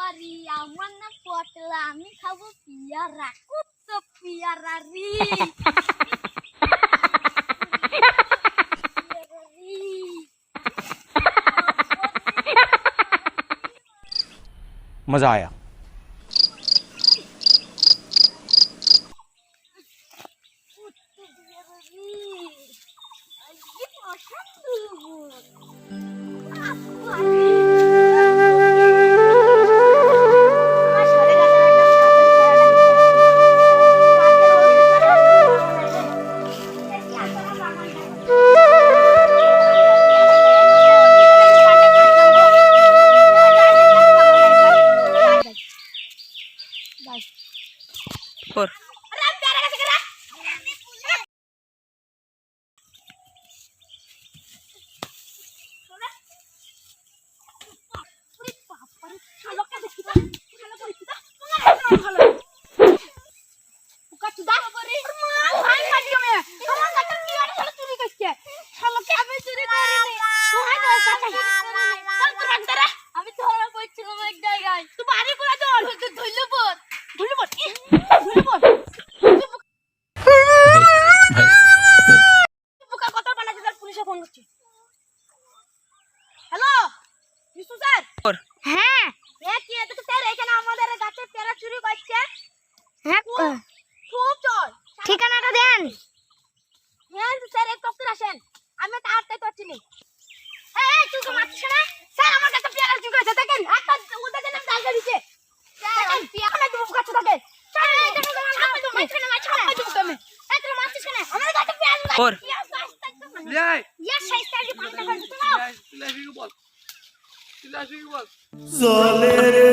বাড়ি আমার না পটলা আমি খাবো পিয়ারা কত পিয়ারা রে मजा आया। और হ্যাঁ কি এটা তো স্যার এখানে আমাদের গাছের পেয়ারা চুরি করছে হ্যাঁ খুব চল ঠিকানাটা দেন হ্যাঁ স্যার একটু অফিসে আসেন আমি তো আসতে পারছি না এই তুই তো মারছিস না স্যার আমার কাছে পেয়ারা চুরি করছে দেখেন একটা ওদের জন্য ডাল দিয়েছে স্যার আমি পেয়ারা দেব গাছে থাকে স্যার এটা তো আমার তো মারছিস না তুমি এই তুই মারছিস না আমার কাছে পেয়ারা और ইয়া শাইস্তার দি পানি টাকা দিতে নাও চলে রে